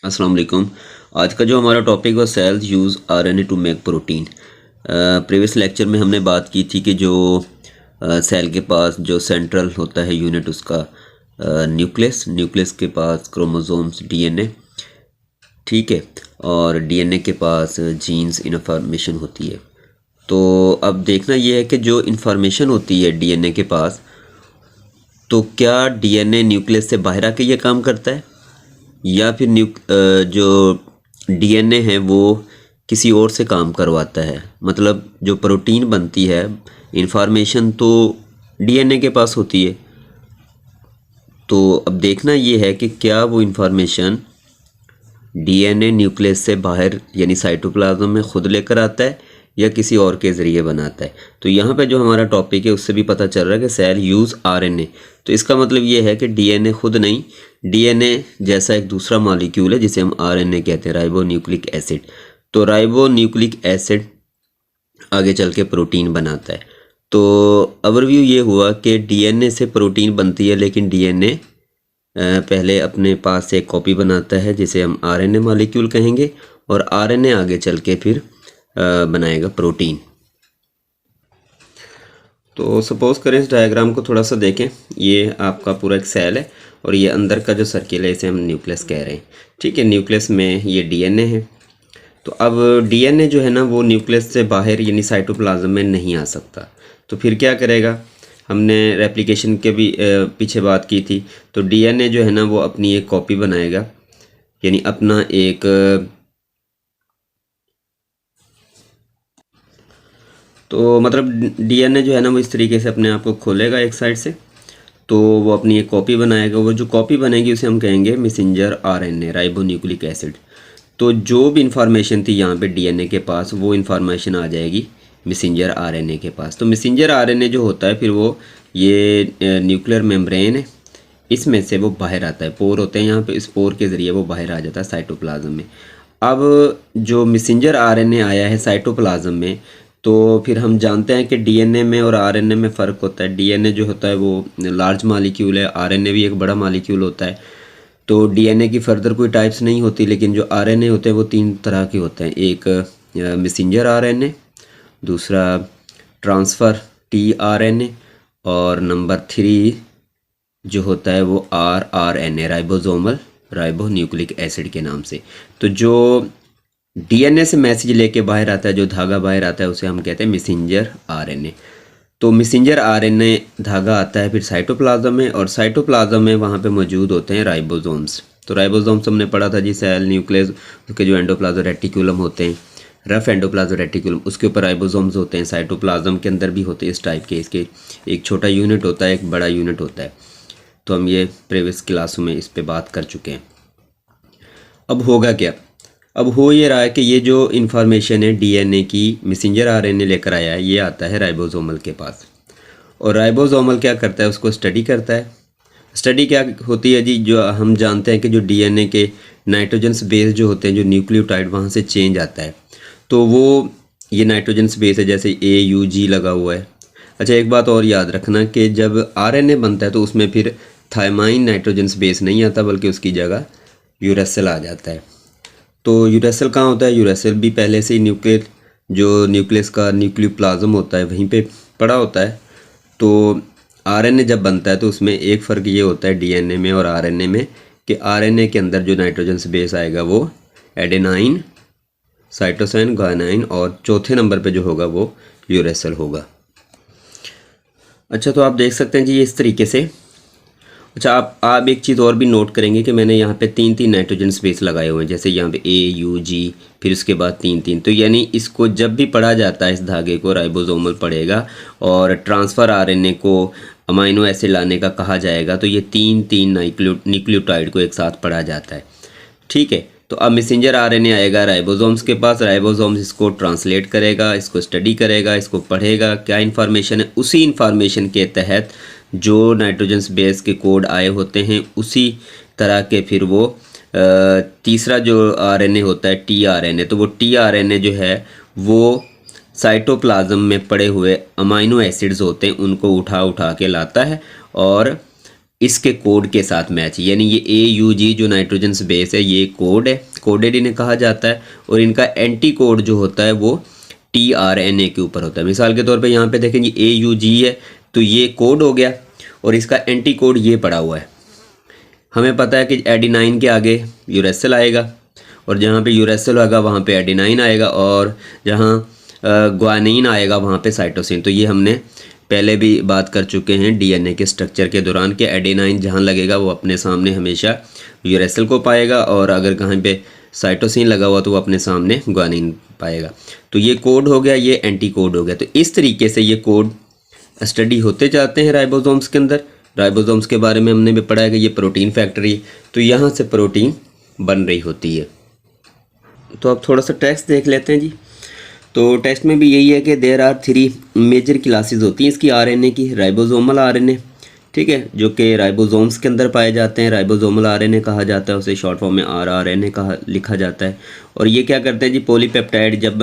अस्सलाम वालेकुम। आज का जो हमारा टॉपिक वो cells use RNA to make protein. Previous lecture में हमने बात की थी कि जो सेल के पास जो सेंट्रल होता है यूनिट उसका न्यूक्लियस के पास क्रोमोसोम्स डीएनए, ठीक है, और डीएनए के पास जीन्स इन्फॉर्मेशन होती है। तो अब देखना ये है कि जो इन्फॉर्मेशन होती है डीएनए के पास, तो क्या डीएनए न्यूक्लियस से बाहर आके ये काम करता है या फिर जो डीएनए है वो किसी और से काम करवाता है। मतलब जो प्रोटीन बनती है, इंफॉर्मेशन तो डीएनए के पास होती है। तो अब देखना ये है कि क्या वो इंफॉर्मेशन डीएनए न्यूक्लियस से बाहर यानी साइटोप्लाज्म में खुद लेकर आता है या किसी और के ज़रिए बनाता है। तो यहाँ पे जो हमारा टॉपिक है उससे भी पता चल रहा है कि सेल यूज़ आरएनए। तो इसका मतलब ये है कि डीएनए खुद नहीं, डीएनए जैसा एक दूसरा मॉलिक्यूल है जिसे हम आरएनए कहते हैं, राइबो न्यूक्लिक एसिड। तो राइबो न्यूक्लिक एसिड आगे चल के प्रोटीन बनाता है। तो ओवरव्यू ये हुआ कि डीएनए से प्रोटीन बनती है, लेकिन डीएनए पहले अपने पास से एक कॉपी बनाता है जिसे हम आरएनए मॉलिक्यूल कहेंगे, और आरएनए आगे चल के फिर बनाएगा प्रोटीन। तो सपोज करें इस डायग्राम को थोड़ा सा देखें। ये आपका पूरा एक सेल है और ये अंदर का जो सर्किल है इसे हम न्यूक्लियस कह रहे हैं, ठीक है। न्यूक्लियस में ये डीएनए है। तो अब डीएनए जो है ना वो न्यूक्लियस से बाहर यानी साइटोप्लाज्म में नहीं आ सकता। तो फिर क्या करेगा? हमने रेप्लिकेशन के भी पीछे बात की थी। तो डीएनए जो है ना वो अपनी एक कॉपी बनाएगा, यानी अपना एक तो मतलब डीएनए जो है ना वो इस तरीके से अपने आप को खोलेगा एक साइड से, तो वो अपनी एक कॉपी बनाएगा। वो जो कॉपी बनेगी उसे हम कहेंगे मैसेंजर आरएनए, राइबोन्यूक्लिक एसिड। तो जो भी इंफॉर्मेशन थी यहाँ पे डीएनए के पास वो इंफॉर्मेशन आ जाएगी मैसेंजर आरएनए के पास। तो मैसेंजर आरएनए जो होता है फिर वो ये न्यूक्लियर मेम्ब्रेन है, इसमें से वो बाहर आता है। पोर होते हैं यहाँ पे, इस पोर के ज़रिए वो बाहर आ जाता है साइटोप्लाज्म में। अब जो मैसेंजर आरएनए आया है साइटोप्लाज्म में, तो फिर हम जानते हैं कि डीएनए में और आरएनए में फ़र्क होता है। डीएनए जो होता है वो लार्ज मॉलिक्यूल है, आरएनए भी एक बड़ा मॉलिक्यूल होता है। तो डीएनए की फर्दर कोई टाइप्स नहीं होती, लेकिन जो आरएनए होते हैं वो 3 तरह के होते हैं। एक मैसेंजर आरएनए, दूसरा ट्रांसफ़र टीआरएनए, और नंबर 3 जो होता है वो आरआरएनए, राइबोसोमल राइबोन्यूक्लिक एसिड के नाम से। तो जो डीएनए से मैसेज लेके बाहर आता है, जो धागा बाहर आता है, उसे हम कहते हैं मैसेंजर आरएनए। तो मैसेंजर आरएनए धागा आता है फिर साइटोप्लाज्म में, और साइटोप्लाज्म में वहाँ पे मौजूद होते हैं राइबोसोम्स। तो राइबोसोम्स हमने पढ़ा था जी, सेल न्यूक्लियस के जो एंडोप्लाज्म रेटिकुलम होते हैं, रफ एंडोप्लाज्म रेटिकुलम, उसके ऊपर राइबोसोम्स होते हैं। साइटोप्लाज्म के अंदर भी होते हैं इस टाइप के, इसके एक छोटा यूनिट होता है, एक बड़ा यूनिट होता है। तो हम ये प्रीवियस क्लासों में इस पे बात कर चुके हैं। अब होगा क्या? अब हो ये रहा है कि ये जो इन्फॉर्मेशन है डीएनए की मैसेंजर आरएनए लेकर आया है, ये आता है राइबोसोमल के पास, और राइबोसोमल क्या करता है? उसको स्टडी करता है। स्टडी क्या होती है जी? जो हम जानते हैं कि जो डीएनए के नाइट्रोजन्स बेस जो होते हैं, जो न्यूक्लियोटाइड, वहाँ से चेंज आता है। तो वो ये नाइट्रोजन्स बेस है, जैसे AUG लगा हुआ है। अच्छा, एक बात और याद रखना कि जब आरएनए बनता है तो उसमें फिर थायमाइन नाइट्रोजन्स बेस नहीं आता, बल्कि उसकी जगह यूरेसिल आ जाता है। तो यूरेसिल कहाँ होता है? यूरेसिल भी पहले से ही न्यूक्लियस का न्यूक्लियोप्लाज्म होता है वहीं पे पड़ा होता है। तो आरएनए जब बनता है तो उसमें एक फ़र्क ये होता है डीएनए में और आरएनए में, कि आरएनए के अंदर जो नाइट्रोजन बेस आएगा वो एडेनाइन, साइटोसिन, गुआनिन, और चौथे नंबर पे जो होगा वो यूरेसिल होगा। अच्छा, तो आप देख सकते हैं जी ये इस तरीके से। अच्छा, आप एक चीज़ और भी नोट करेंगे कि मैंने यहाँ पे 3-3 नाइट्रोजन स्पेस लगाए हुए हैं, जैसे यहाँ पे AUG, फिर उसके बाद 3-3। तो यानी इसको जब भी पढ़ा जाता है, इस धागे को राइबोसोमल पढ़ेगा और ट्रांसफ़र आरएनए को अमाइनो एसिड लाने का कहा जाएगा, तो ये 3-3 न्यूक्लियोटाइड को एक साथ पढ़ा जाता है, ठीक है। तो अब मैसेंजर आरएनए आएगा राइबोसोम्स के पास, राइबोसोम्स इसको ट्रांसलेट करेगा, इसको स्टडी करेगा, इसको पढ़ेगा क्या इन्फॉर्मेशन है। उसी इन्फॉर्मेशन के तहत जो नाइट्रोजन बेस के कोड आए होते हैं, उसी तरह के फिर वो तीसरा जो आरएनए होता है टीआरएनए, तो वो टीआरएनए जो है वो साइटोप्लाज्म में पड़े हुए अमाइनो एसिड्स होते हैं, उनको उठा उठा के लाता है और इसके कोड के साथ मैच, यानी ये AUG जो नाइट्रोजन बेस है ये कोड है, कोडेड इन्हें कहा जाता है। और इनका एंटी कोड जो होता है वो tRNA के ऊपर होता है। मिसाल के तौर पे यहाँ पे देखें जी AUG है तो ये कोड हो गया और इसका एंटी कोड ये पड़ा हुआ है। हमें पता है कि एडेनाइन के आगे यूरेसिल आएगा और जहाँ पे यूरेसिल होगा वहाँ पे एडेनाइन आएगा और जहाँ ग्वानिन आएगा वहाँ पे साइटोसिन। तो ये हमने पहले भी बात कर चुके हैं DNA के स्ट्रक्चर के दौरान कि एडेनाइन जहाँ लगेगा वो अपने सामने हमेशा यूरेसिल को पाएगा और अगर कहीं पे साइटोसिन लगा हुआ तो वो अपने सामने ग्वानिन पाएगा। तो ये कोड हो गया, ये एंटी कोड हो गया। तो इस तरीके से ये कोड स्टडी होते जाते हैं राइबोसोम्स के अंदर। राइबोसोम्स के बारे में हमने भी पढ़ा है कि ये प्रोटीन फैक्ट्री, तो यहाँ से प्रोटीन बन रही होती है। तो अब थोड़ा सा टेक्स्ट देख लेते हैं जी। तो टेक्स्ट में भी यही है कि देयर आर 3 मेजर क्लासेस होती हैं इसकी RNA की। राइबोसोमल RNA, ठीक है, जो कि राइबोसोम्स के अंदर पाए जाते हैं, राइबोसोमल RNA कहा जाता है, उसे शॉर्ट फॉर्म में rRNA कहा लिखा जाता है। और ये क्या करते हैं जी, पॉलीपेप्टाइड जब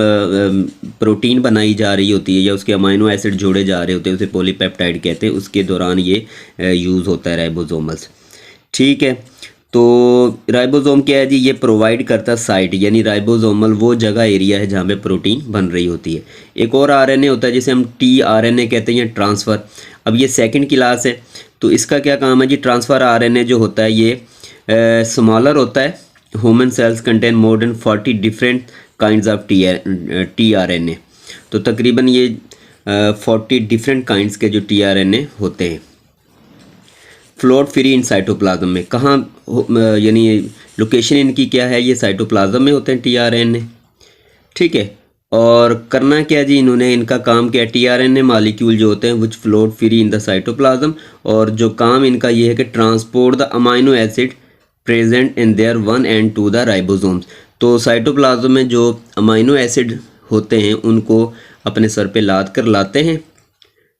प्रोटीन बनाई जा रही होती है या उसके अमाइनो एसिड जोड़े जा रहे होते हैं उसे पॉलीपेप्टाइड कहते हैं, उसके दौरान ये यूज़ होता है राइबोसोमल्स, ठीक है। तो राइबोसोम क्या है जी, ये प्रोवाइड करता है साइट, यानी राइबोसोमल वो जगह एरिया है जहाँ पे प्रोटीन बन रही होती है। एक और RNA होता है जिसे हम tRNA कहते हैं, ट्रांसफ़र। अब ये सेकंड क्लास है तो इसका क्या काम है जी, ट्रांसफ़र RNA जो होता है ये स्मॉलर होता है। Human cells contain more than 40 different kinds of tRNA। तो तकरीबन ये 40 डिफरेंट काइंड्स के जो tRNA होते हैं। फ्लोट फ्री इन साइटोप्लाज्म में, कहाँ यानी लोकेशन इनकी क्या है, ये साइटोप्लाज्म में होते हैं tRNA, ठीक है। और करना क्या जी इन्होंने, इनका काम क्या है, tRNA मालिक्यूल जो होते हैं which float free in the cytoplasm, और जो काम इनका ये है कि transport the amino acid present in their 1 and 2 the ribosomes. तो साइटोप्लाज्म में जो अमाइनो एसिड होते हैं उनको अपने सर पे लाद कर लाते हैं,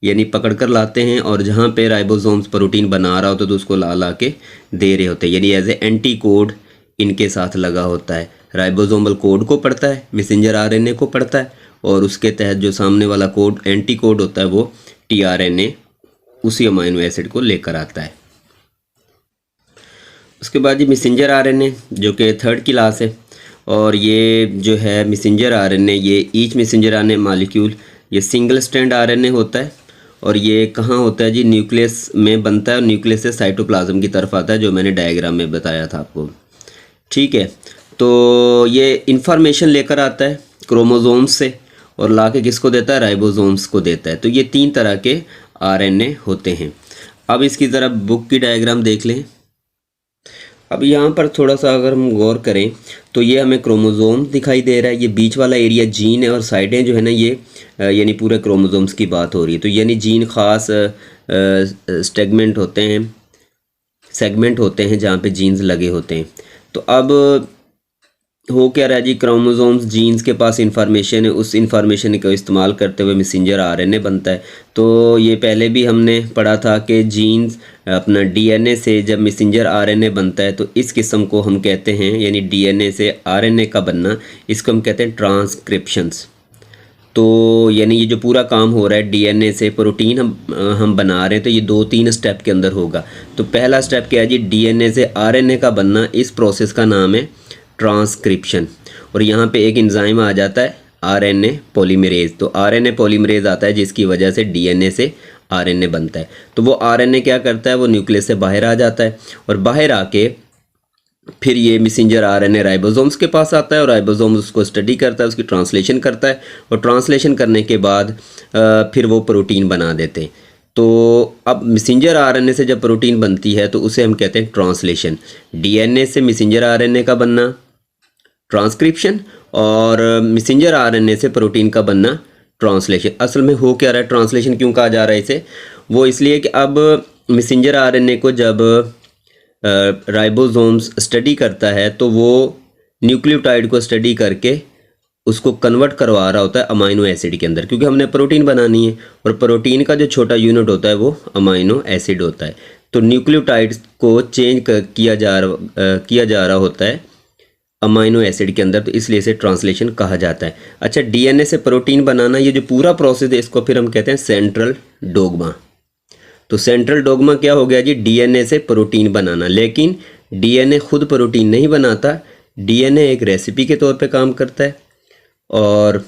यानी पकड़ कर लाते हैं, और जहाँ पे राइबोसोम्स प्रोटीन बना रहा होता है तो उसको ला ला के दे रहे होते हैं, यानी एज ए एंटी कोड इनके साथ लगा होता है। राइबोसोमल कोड को पढ़ता है, मैसेंजर RNA को पढ़ता है, और उसके तहत जो सामने वाला कोड एंटी कोड होता है वो tRNA उसी अमाइनो एसिड को लेकर आता है। उसके बाद ये मैसेंजर RNA जो कि थर्ड क्लास है, और ये जो है मैसेंजर RNA, ये ईच मैसेंजर RNA मालिक्यूल ये सिंगल स्ट्रैंड RNA होता है, और ये कहाँ होता है जी, न्यूक्लियस में बनता है और न्यूक्लियस से साइटोप्लाज्म की तरफ आता है, जो मैंने डायग्राम में बताया था आपको, ठीक है। तो ये इंफॉर्मेशन लेकर आता है क्रोमोसोम्स से और ला के किसको देता है, राइबोसोम्स को देता है। तो ये 3 तरह के RNA होते हैं। अब इसकी ज़रा बुक की डायग्राम देख लें। अब यहाँ पर थोड़ा सा अगर हम गौर करें तो ये हमें क्रोमोसोम दिखाई दे रहा है, ये बीच वाला एरिया जीन है और साइडें जो है ना ये यानी पूरे क्रोमोसोम्स की बात हो रही है। तो यानी जीन ख़ास सेगमेंट होते हैं जहाँ पे जीन्स लगे होते हैं। तो अब हो क्या रहा है जी, क्रोमोसोम्स जीन्स के पास इंफॉर्मेशन है, उस इंफॉर्मेशन को इस्तेमाल करते हुए मैसेंजर RNA बनता है। तो ये पहले भी हमने पढ़ा था कि जीन्स अपना DNA से जब मैसेंजर RNA बनता है तो इस किस्म को हम कहते हैं, यानी DNA से RNA का बनना, इसको हम कहते हैं ट्रांसक्रिप्शंस। तो यानी ये जो पूरा काम हो रहा है DNA से प्रोटीन हम बना रहे हैं, तो ये 2-3 स्टेप के अंदर होगा। तो पहला स्टेप क्या है जी, DNA से RNA का बनना, इस प्रोसेस का नाम है ट्रांसक्रिप्शन। और यहाँ पे एक एंजाइम आ जाता है RNA पॉलीमरेज। तो RNA पॉलीमरेज आता है जिसकी वजह से DNA से RNA बनता है। तो वो RNA क्या करता है, वो न्यूक्लियस से बाहर आ जाता है, और बाहर आके फिर ये मैसेंजर RNA राइबोसोम्स के पास आता है, और राइबोसोम्स उसको स्टडी करता है, उसकी ट्रांसलेशन करता है, और ट्रांसलेशन करने के बाद फिर वो प्रोटीन बना देते हैं। तो अब मैसेंजर RNA से जब प्रोटीन बनती है तो उसे हम कहते हैं ट्रांसलेशन। DNA से मैसेंजर RNA का बनना ट्रांसक्रिप्शन, और मैसेंजर RNA से प्रोटीन का बनना ट्रांसलेशन। असल में हो क्या रहा है, ट्रांसलेशन क्यों कहा जा रहा है इसे, वो इसलिए कि अब मैसेंजर RNA को जब राइबोसोम्स स्टडी करता है तो वो न्यूक्लियोटाइड को स्टडी करके उसको कन्वर्ट करवा रहा होता है अमाइनो एसिड के अंदर, क्योंकि हमने प्रोटीन बनानी है, और प्रोटीन का जो छोटा यूनिट होता है वो अमाइनो एसिड होता है। तो न्यूक्लियोटाइड को चेंज किया जा रहा होता है अमाइनो एसिड के अंदर, तो इसलिए इसे ट्रांसलेशन कहा जाता है। अच्छा, DNA से प्रोटीन बनाना, ये जो पूरा प्रोसेस है इसको फिर हम कहते हैं सेंट्रल डोग्मा। तो सेंट्रल डोगमा क्या हो गया जी, डीएनए से प्रोटीन बनाना। लेकिन डीएनए खुद प्रोटीन नहीं बनाता, डीएनए एक रेसिपी के तौर पे काम करता है, और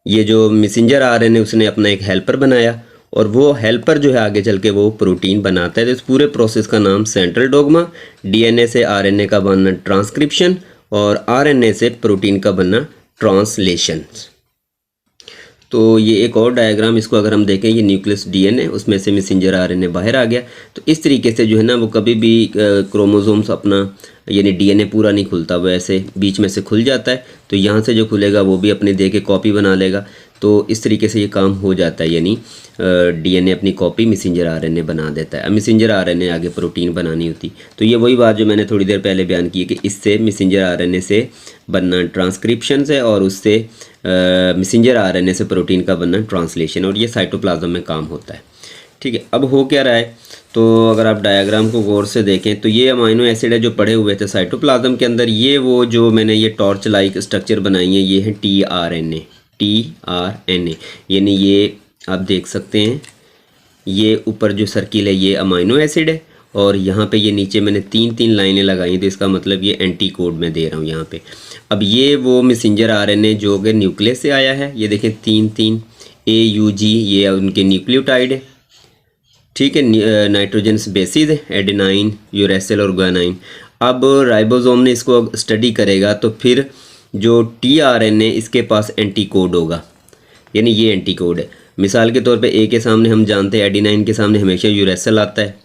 ये जो मैसेंजर आरएनए उसने अपना एक हेल्पर बनाया, और वो हेल्पर जो है आगे चल के वो प्रोटीन बनाता है। तो इस पूरे प्रोसेस का नाम सेंट्रल डोगमा, डीएनए से आरएनए का बनना ट्रांसक्रिप्शन, और आरएनए से प्रोटीन का बनना ट्रांसलेशन। तो ये एक और डायग्राम, इसको अगर हम देखें, ये न्यूक्लियस डीएनए, उसमें से मैसेंजर आरएनए बाहर आ गया। तो इस तरीके से जो है ना वो कभी भी क्रोमोसोम्स अपना यानी डीएनए पूरा नहीं खुलता, वो ऐसे बीच में से खुल जाता है। तो यहाँ से जो खुलेगा वो भी अपने दे के कॉपी बना लेगा। तो इस तरीके से ये काम हो जाता है, यानी डीएनए अपनी कॉपी मैसेंजर आरएनए बना देता है। अब मैसेंजर आरएनए आगे प्रोटीन बनानी होती। तो ये वही बात जो मैंने थोड़ी देर पहले बयान की है कि इससे मैसेंजर आरएनए से बनना ट्रांसक्रिप्शन से, और उससे मैसेंजर आरएनए से प्रोटीन का बनना ट्रांसलेशन, और ये साइटोप्लाज्म में काम होता है। ठीक है, अब हो क्या रहा है, तो अगर आप डायग्राम को गौर से देखें तो ये अमाइनो एसिड है जो पड़े हुए थे साइटोप्लाज्म के अंदर। ये वो जो मैंने ये टॉर्च लाइक स्ट्रक्चर बनाई है, ये है टीआरएनए, टीआरएनए, यानी ये आप देख सकते हैं, ये ऊपर जो सर्किल है ये अमाइनो एसिड है, और यहाँ पे ये नीचे मैंने तीन तीन लाइनें लगाई, तो इसका मतलब ये एंटी कोड में दे रहा हूँ यहाँ पे। अब ये वो मैसेंजर आरएनए जो कि न्यूक्लियस से आया है, ये देखें तीन तीन AUG, ये उनके न्यूक्लियोटाइड है। ठीक है, नाइट्रोजन बेसिस है, एडेनाइन, यूरेसिल और गुआनाइन। अब राइबोसोम ने इसको स्टडी करेगा तो फिर जो टीआरएनए इसके पास एंटी कोड होगा, यानी ये एंटी कोड है। मिसाल के तौर पे ए के सामने हम जानते हैं एडेनाइन के सामने हमेशा यूरेसिल आता है,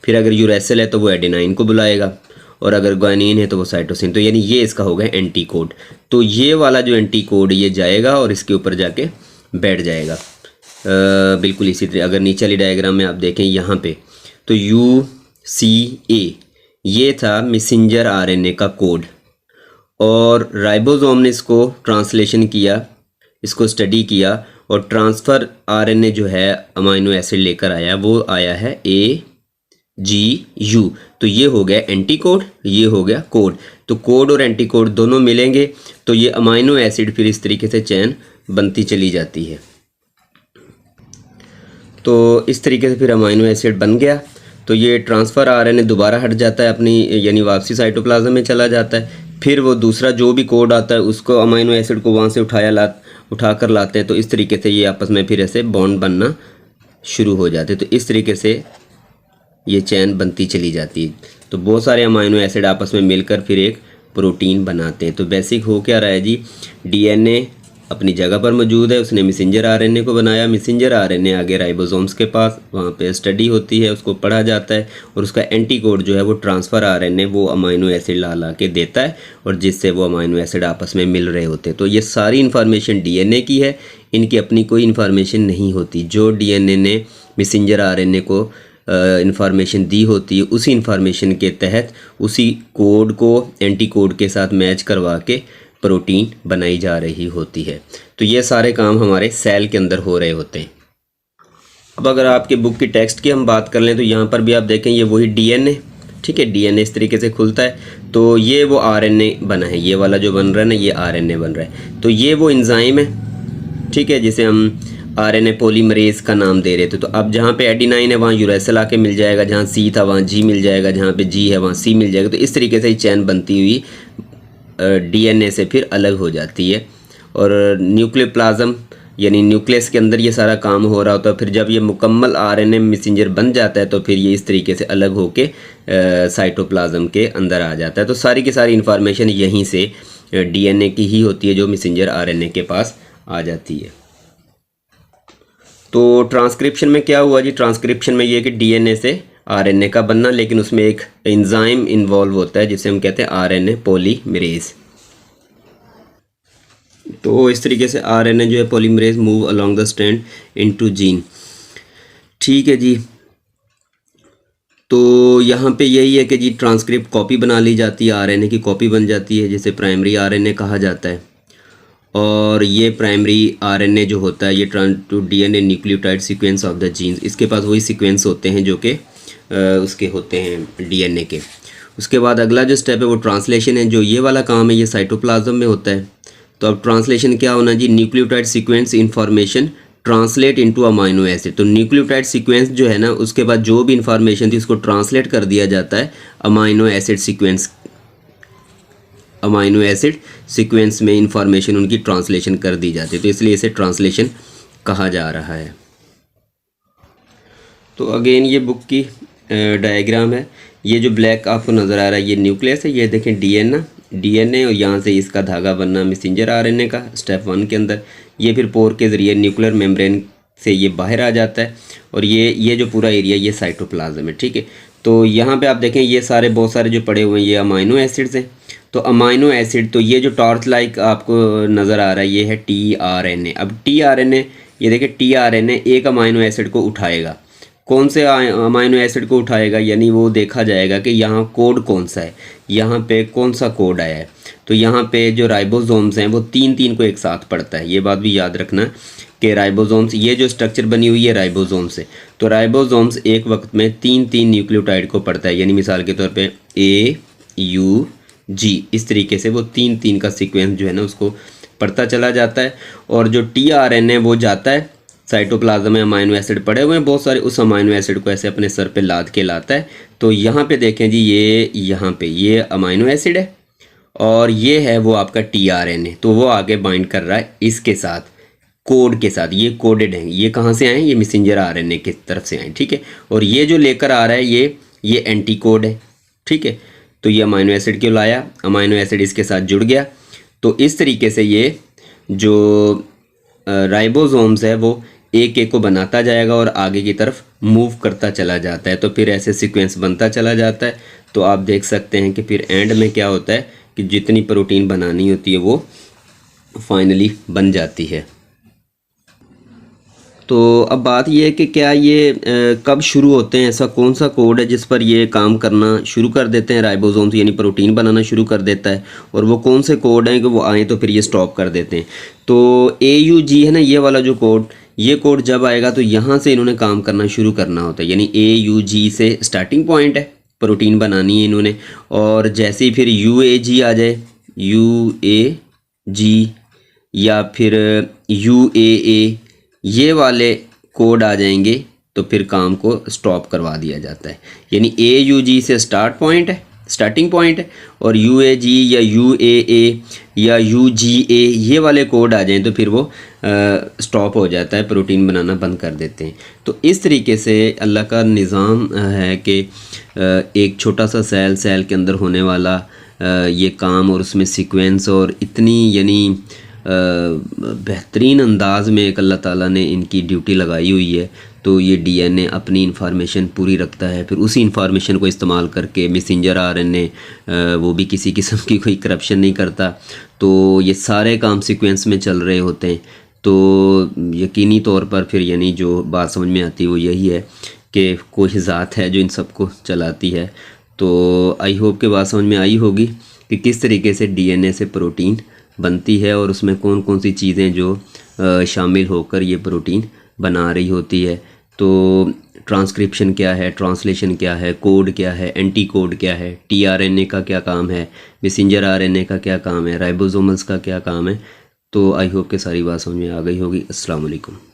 फिर अगर यूरेसिल है तो वो एडेनाइन को बुलाएगा, और अगर गुआनिन है तो वो साइटोसिन। तो यानी ये इसका होगा एंटी कोड। तो ये वाला जो एंटी कोड ये जाएगा और इसके ऊपर जाके बैठ जाएगा। बिल्कुल इसी तरह अगर नीचे वाली डायग्राम में आप देखें यहाँ पे, तो UCA ये था मैसेंजर आरएनए का कोड, और राइबोसोम ने इसको ट्रांसलेशन किया, इसको स्टडी किया, और ट्रांसफ़र आरएनए जो है अमाइनो एसिड लेकर आया, वो आया है AGU। तो ये हो गया एंटी कोड, ये हो गया कोड। तो कोड और एंटी कोड दोनों मिलेंगे तो ये अमाइनो एसिड फिर इस तरीके से चेन बनती चली जाती है। तो इस तरीके से फिर अमाइनो एसिड बन गया। तो ये ट्रांसफ़र आरएनए दोबारा हट जाता है अपनी, यानी वापसी साइटोप्लाज्म में चला जाता है। फिर वो दूसरा जो भी कोड आता है उसको अमाइनो एसिड को वहाँ से उठा कर लाते हैं। तो इस तरीके से ये आपस में फिर ऐसे बॉन्ड बनना शुरू हो जाते हैं। तो इस तरीके से ये चैन बनती चली जाती है। तो बहुत सारे अमाइनो एसिड आपस में मिलकर फिर एक प्रोटीन बनाते हैं। तो बेसिक हो क्या रहा है जी, डीएनए अपनी जगह पर मौजूद है, उसने मैसेंजर आरएनए को बनाया, मैसेंजर आरएनए आगे राइबोसोम्स के पास, वहाँ पे स्टडी होती है, उसको पढ़ा जाता है, और उसका एंटी कोड जो है वो ट्रांसफ़र आरएनए वो अमाइनो एसिड ला के देता है, और जिससे वो अमाइनो एसिड आपस में मिल रहे होते हैं। तो ये सारी इन्फॉर्मेशन डीएनए की है, इनकी अपनी कोई इन्फॉर्मेशन नहीं होती। जो डीएनए ने मैसेंजर आरएनए को इन्फॉर्मेशन दी होती है, उसी इन्फॉर्मेशन के तहत उसी कोड को एंटी कोड के साथ मैच करवा के प्रोटीन बनाई जा रही होती है। तो ये सारे काम हमारे सेल के अंदर हो रहे होते हैं। अब अगर आपके बुक की टेक्स्ट की हम बात कर लें तो यहाँ पर भी आप देखें ये वही डीएनए, ठीक है, डीएनए इस तरीके से खुलता है। तो ये वो आरएनए बना है, ये वाला जो बन रहा है ना, ये आरएनए बन रहा है। तो ये वो एंजाइम है, ठीक है, जिसे हम आरएनए पॉलीमरेज का नाम दे रहे थे। तो अब जहाँ पे एडेनाइन है वहाँ यूरेसिल आके मिल जाएगा, जहाँ सी था वहाँ जी मिल जाएगा, जहाँ पे जी है वहाँ सी मिल जाएगा। तो इस तरीके से चैन बनती हुई डीएनए से फिर अलग हो जाती है। और न्यूक्लियोप्लाज्म यानी न्यूक्लियस के अंदर ये सारा काम हो रहा होता है। फिर जब ये मुकम्मल आरएनए मैसेंजर बन जाता है तो फिर ये इस तरीके से अलग होके साइटोप्लाज्म के अंदर आ जाता है। तो सारी की सारी इन्फॉर्मेशन यहीं से डीएनए की ही होती है जो मैसेंजर आरएनए के पास आ जाती है। तो ट्रांसक्रिप्शन में क्या हुआ जी, ट्रांसक्रिप्शन में ये कि डीएनए से आरएनए का बनना, लेकिन उसमें एक एंजाइम इन्वॉल्व होता है जिसे हम कहते हैं आरएनए पॉलीमरेज। तो इस तरीके से आरएनए जो है polymerase move along the strand into gene. ठीक है जी, तो यहाँ पे यही है कि जी ट्रांसक्रिप्ट कॉपी बना ली जाती है, आरएनए की कॉपी बन जाती है, जिसे प्राइमरी आरएनए कहा जाता है। और ये प्राइमरी आरएनए जो होता है ये two DNA nucleotide sequence of the genes, इसके पास वही सीक्वेंस होते हैं जो कि उसके होते हैं डीएनए के। उसके बाद अगला जो स्टेप है वो ट्रांसलेशन है, जो ये वाला काम है ये साइटोप्लाज्म में होता है। तो अब ट्रांसलेशन क्या होना जी, nucleotide sequence information translate into amino acid. तो न्यूक्लियोटाइड सीक्वेंस जो है ना, उसके बाद जो भी इंफॉर्मेशन थी उसको ट्रांसलेट कर दिया जाता है amino acid sequence. Amino acid sequence में इंफॉर्मेशन उनकी ट्रांसलेशन कर दी जाती है, तो इसलिए इसे ट्रांसलेशन कहा जा रहा है। तो अगेन ये बुक की डायग्राम है। ये जो ब्लैक आपको नज़र आ रहा है ये न्यूक्लियस है, ये देखें डीएनए और यहाँ से इसका धागा बनना मैसेंजर आरएनए का स्टेप 1 के अंदर। ये फिर पोर के ज़रिए न्यूक्लियर मेम्ब्रेन से ये बाहर आ जाता है और ये जो पूरा एरिया ये साइटोप्लाज्म है, ठीक है। तो यहाँ पे आप देखें ये सारे बहुत सारे जो पड़े हुए हैं ये अमाइनो एसिड्स हैं। तो अमाइनो एसिड, तो ये जो टॉर्च लाइक आपको नज़र आ रहा है ये है टीआरएनए। अब टीआरएनए, ये देखिए टीआरएनए एक अमाइनो एसिड को उठाएगा। कौन से अमाइनो एसिड को उठाएगा, यानी वो देखा जाएगा कि यहाँ कोड कौन सा है, यहाँ पे कौन सा कोड आया है। तो यहाँ पे जो राइबोसोम्स हैं वो 3 को एक साथ पढ़ता है। ये बात भी याद रखना कि राइबोसोम्स, ये जो स्ट्रक्चर बनी हुई है राइबोसोम्स से, तो राइबोसोम्स एक वक्त में 3 न्यूक्लियोटाइड को पढ़ता है। यानी मिसाल के तौर पे AUG, इस तरीके से वो 3 का सीक्वेंस जो है ना उसको पढ़ता चला जाता है। और जो टीआरएनए वो जाता है साइटोप्लाज्म में, अमाइनो एसिड पड़े हुए हैं बहुत सारे, उस अमाइनो एसिड को ऐसे अपने सर पे लाद के लाता है। तो यहाँ पे देखें जी, ये यहाँ पे ये अमाइनो एसिड है और ये है वो आपका टीआरएनए। तो वो आगे बाइंड कर रहा है इसके साथ, कोड के साथ। ये कोडेड हैं, ये कहाँ से आए, ये मैसेंजर आरएनए की तरफ से आए, ठीक है। और ये जो लेकर आ रहा है ये एंटी कोड है, ठीक है। तो ये अमाइनो एसिड क्यों लाया, अमाइनो एसिड इसके साथ जुड़ गया। तो इस तरीके से ये जो राइबोसोम्स है वो एक को बनाता जाएगा और आगे की तरफ मूव करता चला जाता है। तो फिर ऐसे सीक्वेंस बनता चला जाता है। तो आप देख सकते हैं कि फिर एंड में क्या होता है कि जितनी प्रोटीन बनानी होती है वो फाइनली बन जाती है। तो अब बात यह है कि क्या ये कब शुरू होते हैं, ऐसा कौन सा कोड है जिस पर ये काम करना शुरू कर देते हैं राइबोसोम्स, यानी प्रोटीन बनाना शुरू कर देता है, और वो कौन से कोड हैं कि वो आए तो फिर ये स्टॉप कर देते हैं। तो AUG है ना, ये वाला जो कोड, ये कोड जब आएगा तो यहाँ से इन्होंने काम करना शुरू करना होता है। यानी AUG से स्टार्टिंग पॉइंट है, प्रोटीन बनानी है इन्होंने। और जैसे ही फिर UAG आ जाए, UAG या फिर UAA, ये वाले कोड आ जाएंगे तो फिर काम को स्टॉप करवा दिया जाता है। यानी AUG से स्टार्टिंग पॉइंट है और UAG या UAA या UGA ये वाले कोड आ जाएं तो फिर वो स्टॉप हो जाता है, प्रोटीन बनाना बंद कर देते हैं। तो इस तरीके से अल्लाह का निज़ाम है कि एक छोटा सा सेल के अंदर होने वाला ये काम और उसमें सीक्वेंस और इतनी यानी बेहतरीन अंदाज में एक अल्लाह ताला ने इनकी ड्यूटी लगाई हुई है। तो ये DNA अपनी इंफॉर्मेशन पूरी रखता है, फिर उसी इंफॉर्मेशन को इस्तेमाल करके मैसेंजर RNA वो भी किसी किस्म की कोई करप्शन नहीं करता। तो ये सारे काम सीक्वेंस में चल रहे होते हैं। तो यकीनी तौर पर फिर यानी जो बात समझ में आती है वो यही है कि कोई ज़ात है जो इन सब को चलाती है। तो आई होप कि बात समझ में आई होगी कि किस तरीके से DNA से प्रोटीन बनती है और उसमें कौन कौन सी चीज़ें जो शामिल होकर ये प्रोटीन बना रही होती है। तो ट्रांसक्रिप्शन क्या है, ट्रांसलेशन क्या है, कोड क्या है, एंटी कोड क्या है, tRNA का क्या काम है, मैसेंजर RNA का क्या काम है, राइबोसोमल्स का क्या काम है। तो आई होप कि सारी बात समझ में आ गई होगी। अस्सलाम वालेकुम।